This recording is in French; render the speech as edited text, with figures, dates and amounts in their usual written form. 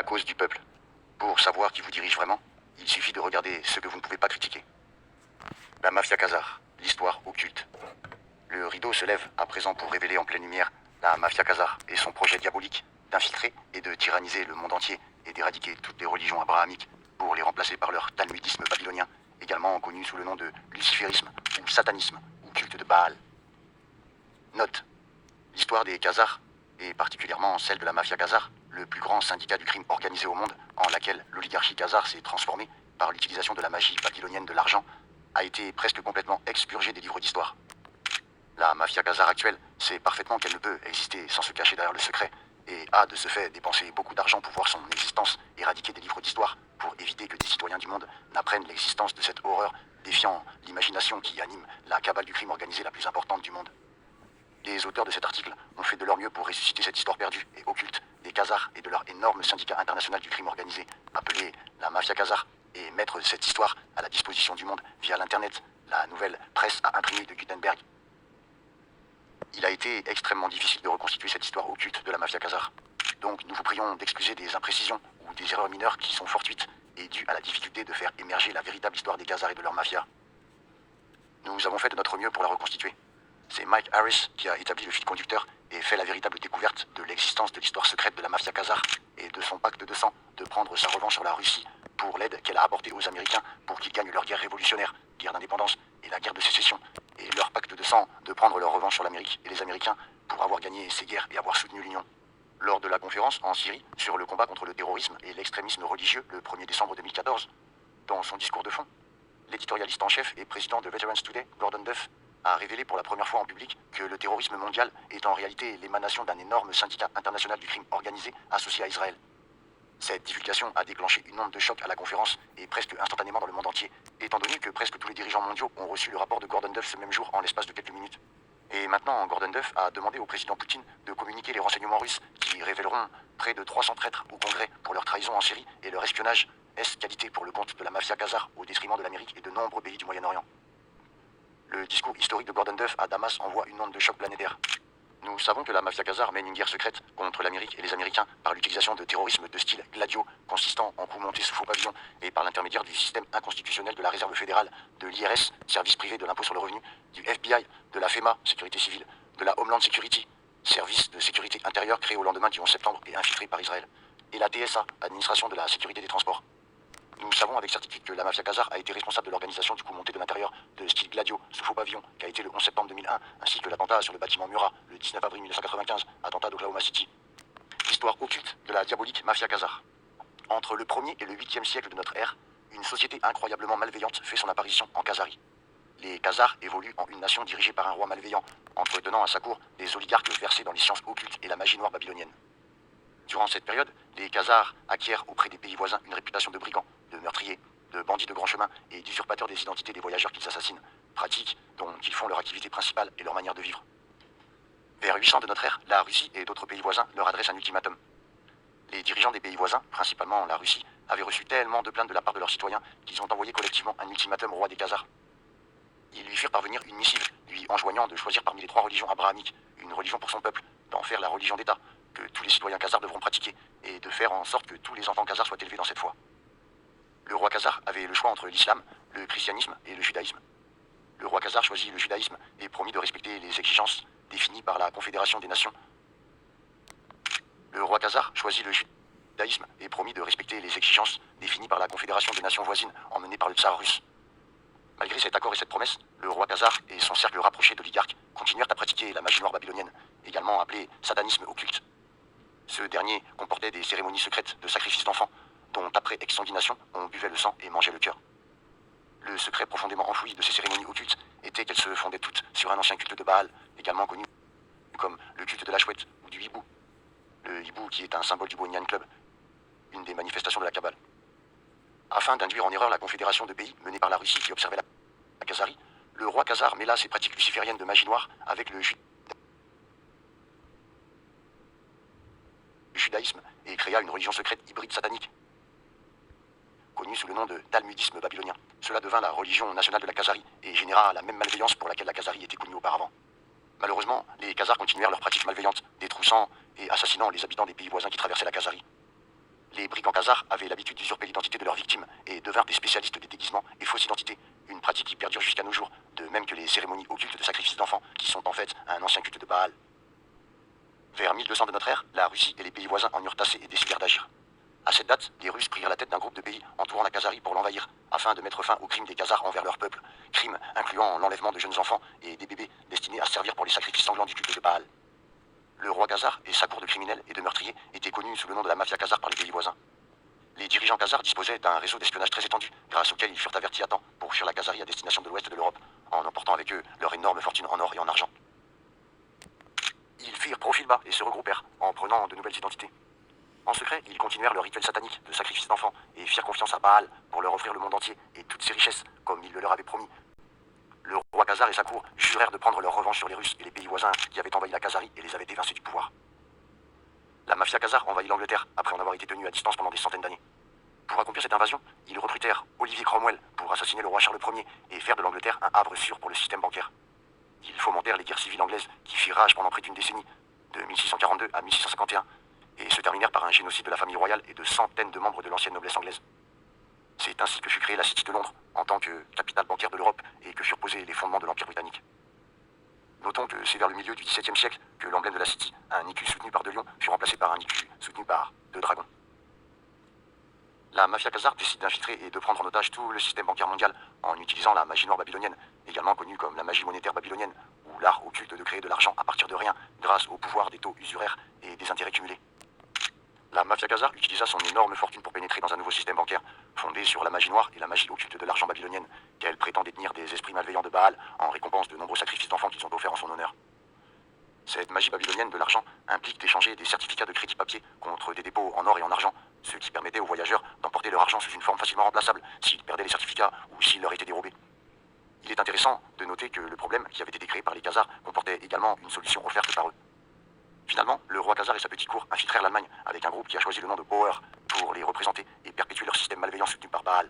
cause du peuple. Pour savoir qui vous dirige vraiment, il suffit de regarder ce que vous ne pouvez pas critiquer. La mafia khazare, l'histoire occulte. Le rideau se lève à présent pour révéler en pleine lumière la mafia khazare et son projet diabolique d'infiltrer et de tyranniser le monde entier et d'éradiquer toutes les religions abrahamiques pour les remplacer par leur talmudisme babylonien, également connu sous le nom de luciférisme ou satanisme ou culte de Baal. Note. L'histoire des Khazars, et particulièrement celle de la mafia khazare, le plus grand syndicat du crime organisé au monde, en laquelle l'oligarchie khazare s'est transformée par l'utilisation de la magie babylonienne de l'argent, a été presque complètement expurgée des livres d'histoire. La mafia khazare actuelle sait parfaitement qu'elle ne peut exister sans se cacher derrière le secret, et a de ce fait dépensé beaucoup d'argent pour voir son existence éradiquée des livres d'histoire, pour éviter que des citoyens du monde n'apprennent l'existence de cette horreur défiant l'imagination qui anime la cabale du crime organisé la plus importante du monde. Les auteurs de cet article ont fait de leur mieux pour ressusciter cette histoire perdue et occulte des Khazars et de leur énorme syndicat international du crime organisé, appelé la mafia khazare, et mettre cette histoire à la disposition du monde via l'internet, la nouvelle presse à imprimer de Gutenberg. Il a été extrêmement difficile de reconstituer cette histoire occulte de la mafia khazare. Donc nous vous prions d'excuser des imprécisions ou des erreurs mineures qui sont fortuites et dues à la difficulté de faire émerger la véritable histoire des Khazars et de leur mafia. Nous avons fait de notre mieux pour la reconstituer. C'est Mike Harris qui a établi le fil conducteur et fait la véritable découverte de l'existence de l'histoire secrète de la mafia khazare et de son pacte de sang de prendre sa revanche sur la Russie pour l'aide qu'elle a apportée aux Américains pour qu'ils gagnent leur guerre révolutionnaire, guerre d'indépendance et la guerre de sécession, et leur pacte de sang de prendre leur revanche sur l'Amérique et les Américains pour avoir gagné ces guerres et avoir soutenu l'Union. Lors de la conférence en Syrie sur le combat contre le terrorisme et l'extrémisme religieux le 1er décembre 2014, dans son discours de fond, l'éditorialiste en chef et président de Veterans Today, Gordon Duff, a révélé pour la première fois en public que le terrorisme mondial est en réalité l'émanation d'un énorme syndicat international du crime organisé associé à Israël. Cette divulgation a déclenché une onde de choc à la conférence et presque instantanément dans le monde entier, étant donné que presque tous les dirigeants mondiaux ont reçu le rapport de Gordon Duff ce même jour en l'espace de quelques minutes. Et maintenant, Gordon Duff a demandé au président Poutine de communiquer les renseignements russes qui révéleront près de 300 traîtres au Congrès pour leur trahison en Syrie et leur espionnage qualité pour le compte de la mafia khazare au détriment de l'Amérique et de nombreux pays du Moyen-Orient. Le discours historique de Gordon Duff à Damas envoie une onde de choc planétaire. Nous savons que la mafia khazare mène une guerre secrète contre l'Amérique et les Américains par l'utilisation de terrorisme de style gladio, consistant en coups montés sous faux pavillon et par l'intermédiaire du système inconstitutionnel de la Réserve fédérale, de l'IRS, service privé de l'impôt sur le revenu, du FBI, de la FEMA, sécurité civile, de la Homeland Security, service de sécurité intérieure créé au lendemain du 11 septembre et infiltré par Israël, et la TSA, administration de la sécurité des transports. Nous savons avec certitude que la mafia khazare a été responsable de l'organisation du coup monté de l'intérieur de style gladio sous faux pavillon qui a été le 11 septembre 2001, ainsi que l'attentat sur le bâtiment Murat le 19 avril 1995, attentat d'Oklahoma City. L'histoire occulte de la diabolique mafia khazare. Entre le 1er et le 8e siècle de notre ère, une société incroyablement malveillante fait son apparition en Khazarie. Les Khazars évoluent en une nation dirigée par un roi malveillant, entretenant à sa cour des oligarques versés dans les sciences occultes et la magie noire babylonienne. Durant cette période, les Khazars acquièrent auprès des pays voisins une réputation de brigands, de meurtriers, de bandits de grand chemin et d'usurpateurs des identités des voyageurs qu'ils assassinent, pratiques dont ils font leur activité principale et leur manière de vivre. Vers 800 de notre ère, la Russie et d'autres pays voisins leur adressent un ultimatum. Les dirigeants des pays voisins, principalement la Russie, avaient reçu tellement de plaintes de la part de leurs citoyens qu'ils ont envoyé collectivement un ultimatum au roi des Khazars. Ils lui firent parvenir une missive, lui enjoignant de choisir parmi les 3 religions abrahamiques, une religion pour son peuple, d'en faire la religion d'État, que tous les citoyens khazars devront pratiquer, et de faire en sorte que tous les enfants khazars soient élevés dans cette foi. Le roi khazar avait le choix entre l'islam, le christianisme et le judaïsme. Le roi khazar choisit le judaïsme et promit de respecter les exigences définies par la Confédération des Nations. Le roi khazar choisit le judaïsme et promit de respecter les exigences définies par la Confédération des Nations voisines emmenée par le tsar russe. Malgré cet accord et cette promesse, le roi khazar et son cercle rapproché d'oligarques continuèrent à pratiquer la magie noire babylonienne, également appelée satanisme occulte. Ce dernier comportait des cérémonies secrètes de sacrifice d'enfants, dont après exsanguination, on buvait le sang et mangeait le cœur. Le secret profondément enfoui de ces cérémonies occultes était qu'elles se fondaient toutes sur un ancien culte de Baal, également connu comme le culte de la chouette ou du hibou. Le hibou qui est un symbole du Bohemian Club, une des manifestations de la Kabbale. Afin d'induire en erreur la confédération de pays menée par la Russie qui observait la Khazarie, le roi khazar mêla ses pratiques lucifériennes de magie noire avec le judaïsme et créa une religion secrète hybride satanique, connue sous le nom de talmudisme babylonien. Cela devint la religion nationale de la Khazarie et généra la même malveillance pour laquelle la Khazarie était connue auparavant. Malheureusement, les Khazars continuèrent leurs pratiques malveillantes, détroussant et assassinant les habitants des pays voisins qui traversaient la Khazarie. Les brigands khazars avaient l'habitude d'usurper l'identité de leurs victimes et devinrent des spécialistes des déguisements et fausses identités, une pratique qui perdure jusqu'à nos jours, de même que les cérémonies occultes de sacrifice d'enfants, qui sont en fait un ancien culte de Baal. Vers 1200 de notre ère, la Russie et les pays voisins en eurent assez et décidèrent d'agir. À cette date, les Russes prirent la tête d'un groupe de pays entourant la Khazarie pour l'envahir, afin de mettre fin aux crimes des Khazars envers leur peuple, crimes incluant l'enlèvement de jeunes enfants et des bébés destinés à servir pour les sacrifices sanglants du culte de Baal. Le roi khazar et sa cour de criminels et de meurtriers étaient connus sous le nom de la mafia khazare par les pays voisins. Les dirigeants khazars disposaient d'un réseau d'espionnage très étendu, grâce auquel ils furent avertis à temps pour fuir la Khazarie à destination de l'ouest de l'Europe, en emportant avec eux leur énorme fortune en or et en argent. Ils firent profil bas et se regroupèrent, en prenant de nouvelles identités. En secret, ils continuèrent leur rituel satanique de sacrifice d'enfants et firent confiance à Baal pour leur offrir le monde entier et toutes ses richesses, comme il le leur avait promis. Le roi khazar et sa cour jurèrent de prendre leur revanche sur les Russes et les pays voisins qui avaient envahi la Khazarie et les avaient évincés du pouvoir. La mafia khazare envahit l'Angleterre après en avoir été tenue à distance pendant des centaines d'années. Pour accomplir cette invasion, ils recrutèrent Olivier Cromwell pour assassiner le roi Charles Ier et faire de l'Angleterre un havre sûr pour le système bancaire. Ils fomentèrent les guerres civiles anglaises qui firent rage pendant près d'une décennie, de 1642 à 1651, et se terminèrent par un génocide de la famille royale et de centaines de membres de l'ancienne noblesse anglaise. C'est ainsi que fut créée la City de Londres, en tant que capitale bancaire de l'Europe, et que furent posés les fondements de l'Empire britannique. Notons que c'est vers le milieu du XVIIe siècle que l'emblème de la City, un écu soutenu par deux lions, fut remplacé par un écu soutenu par deux dragons. La mafia khazare décide d'infiltrer et de prendre en otage tout le système bancaire mondial en utilisant la magie noire babylonienne, également connue comme la magie monétaire babylonienne, ou l'art occulte de créer de l'argent à partir de rien grâce au pouvoir des taux usuraires et des intérêts cumulés. La mafia khazare utilisa son énorme fortune pour pénétrer dans un nouveau système bancaire, fondé sur la magie noire et la magie occulte de l'argent babylonienne, qu'elle prétend détenir des esprits malveillants de Baal en récompense de nombreux sacrifices d'enfants qu'ils ont offerts en son honneur. Cette magie babylonienne de l'argent implique d'échanger des certificats de crédit papier contre des dépôts en or et en argent, ce qui permettait aux voyageurs d'emporter leur argent sous une forme facilement remplaçable s'ils perdaient les certificats ou s'ils leur étaient dérobés. Il est intéressant de noter que le problème qui avait été créé par les Khazars comportait également une solution offerte par eux. Finalement, le roi khazar et sa petite cour infiltrèrent l'Allemagne avec un groupe qui a choisi le nom de Bauer pour les représenter et perpétuer leur système malveillant soutenu par Baal.